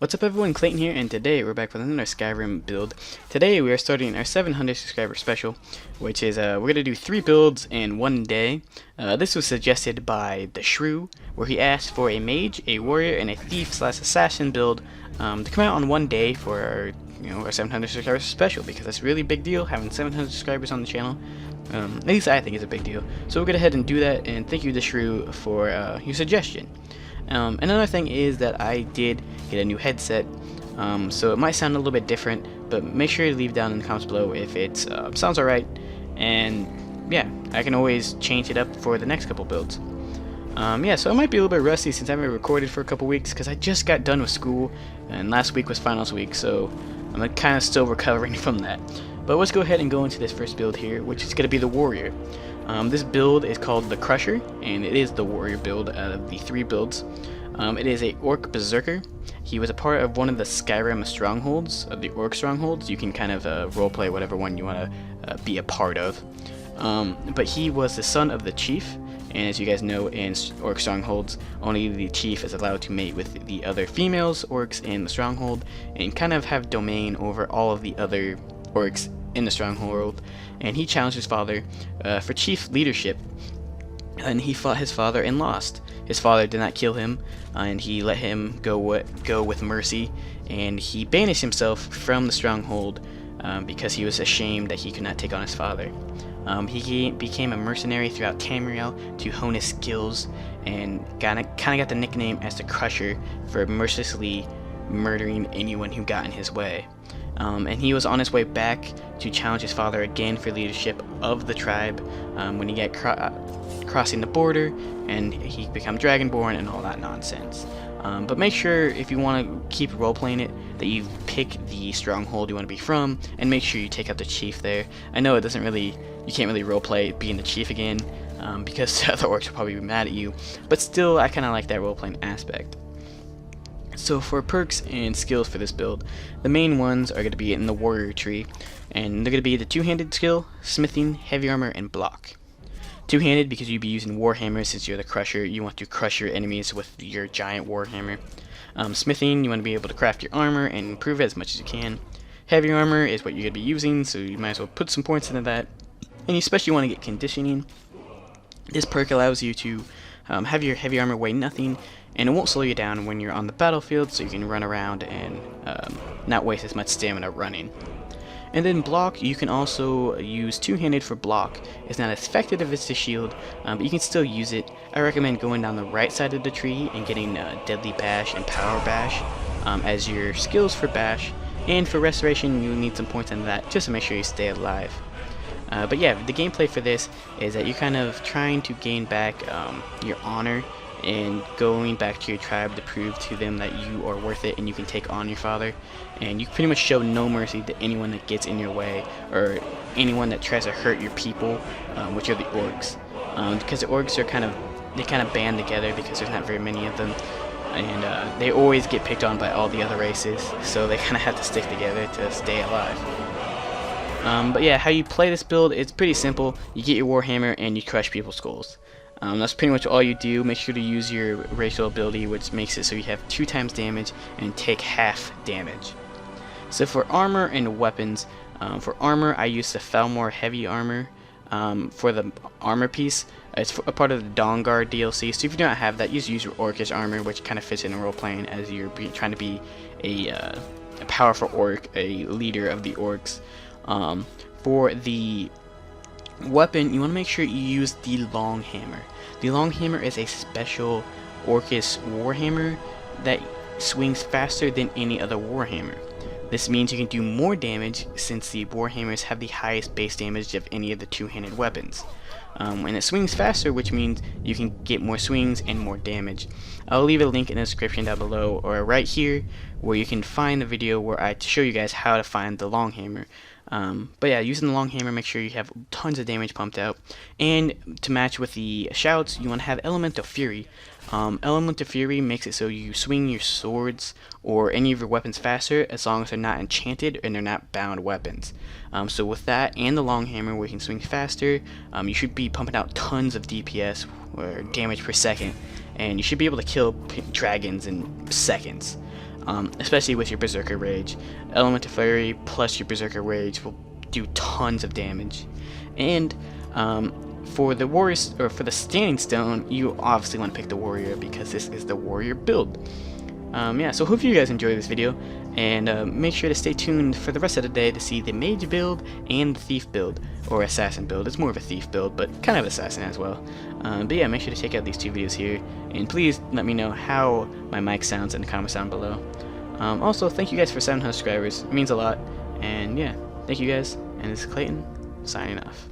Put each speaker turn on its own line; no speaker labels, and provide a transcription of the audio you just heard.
What's up everyone, Clayton here, and today we're back with another Skyrim build. Today we are starting our 700 subscriber special, which is, we're going to do 3 builds in one day. This was suggested by the Shrew, where he asked for a mage, a warrior, and a thief/assassin build to come out on one day for our 700 subscribers special, because that's a really big deal, having 700 subscribers on the channel. At least I think it's a big deal. So we'll go ahead and do that, and thank you, the Shrew, for your suggestion. Another thing is that I did get a new headset, so it might sound a little bit different, but make sure to leave down in the comments below if it sounds alright, and yeah, I can always change it up for the next couple builds. Yeah, so I might be a little bit rusty since I haven't recorded for a couple weeks because I just got done with school, and last week was finals week, so I'm kind of still recovering from that. But let's go ahead and go into this first build here, which is going to be the warrior. This build is called the Crusher, and it is the warrior build out of the 3 builds. It is a orc berserker. He was a part of one of the Skyrim strongholds, of the orc strongholds. You can kind of roleplay whatever one you want to be a part of. But he was the son of the chief, and as you guys know, in orc strongholds, only the chief is allowed to mate with the other females orcs in the stronghold, and kind of have domain over all of the other orcs in the stronghold. And he challenged his father for chief leadership, and he fought his father and lost. His father did not kill him, and he let him go with mercy, and he banished himself from the stronghold because he was ashamed that he could not take on his father. He became a mercenary throughout Tamriel to hone his skills, and kind of got the nickname as the Crusher for mercilessly murdering anyone who got in his way. And he was on his way back to challenge his father again for leadership of the tribe when he got crossing the border, and he became Dragonborn and all that nonsense. But make sure, if you want to keep role-playing it, that you pick the stronghold you want to be from, and make sure you take out the chief there. I know you can't really roleplay being the chief again, because the other orcs will probably be mad at you, but still, I kind of like that role-playing aspect. So for perks and skills for this build, the main ones are going to be in the warrior tree, and they're going to be the two-handed skill, smithing, heavy armor, and block. Two-handed because you'd be using warhammer. Since you're the crusher, you want to crush your enemies with your giant warhammer. Smithing, you want to be able to craft your armor and improve it as much as you can. Heavy armor is what you're going to be using, so you might as well put some points into that. And you especially want to get conditioning. This perk allows you to have your heavy armor weigh nothing, and it won't slow you down when you're on the battlefield, so you can run around and not waste as much stamina running. And then block, you can also use two-handed for block. It's not as effective if it's a shield, but you can still use it. I recommend going down the right side of the tree and getting Deadly Bash and Power Bash as your skills for bash. And for restoration, you need some points on that just to make sure you stay alive. But yeah, the gameplay for this is that you're kind of trying to gain back your honor and going back to your tribe to prove to them that you are worth it and you can take on your father. And you pretty much show no mercy to anyone that gets in your way or anyone that tries to hurt your people, which are the orcs. Because the orcs are kind of band together because there's not very many of them, and they always get picked on by all the other races, so they kind of have to stick together to stay alive. But yeah, how you play this build, it's pretty simple. You get your warhammer and you crush people's skulls. That's pretty much all you do. Make sure to use your racial ability, which makes it so you have 2 times damage and take half damage. So for armor and weapons, for armor I use the Falmor heavy armor. For the armor piece, it's a part of the Dawnguard DLC, so if you do not have that, just use your orcish armor, which kind of fits in role playing as you're trying to be a powerful orc, a leader of the orcs. For the weapon, you want to make sure you use the long hammer. The long hammer is a special orcish warhammer that swings faster than any other warhammer. This means you can do more damage since the warhammers have the highest base damage of any of the two-handed weapons. And it swings faster, which means you can get more swings and more damage. I'll leave a link in the description down below or right here where you can find the video where I show you guys how to find the long hammer. But yeah, using the long hammer, make sure you have tons of damage pumped out. And to match with the shouts, you want to have Elemental Fury. Elemental Fury makes it so you swing your swords or any of your weapons faster as long as they're not enchanted and they're not bound weapons. So with that and the long hammer where you can swing faster, you should be pumping out tons of DPS or damage per second, and you should be able to kill dragons in seconds. especially with your Berserker Rage. Elemental Flurry plus your Berserker Rage will do tons of damage. And for the warriors, or for the Standing Stone, you obviously want to pick the warrior because this is the warrior build. Yeah, so hope you guys enjoy this video, and make sure to stay tuned for the rest of the day to see the mage build and the thief build, or assassin build. It's more of a thief build, but kind of assassin as well. But yeah, make sure to check out these two videos here, and please let me know how my mic sounds in the comments down below. Also, thank you guys for 700 subscribers. It means a lot, and yeah, thank you guys, and this is Clayton, signing off.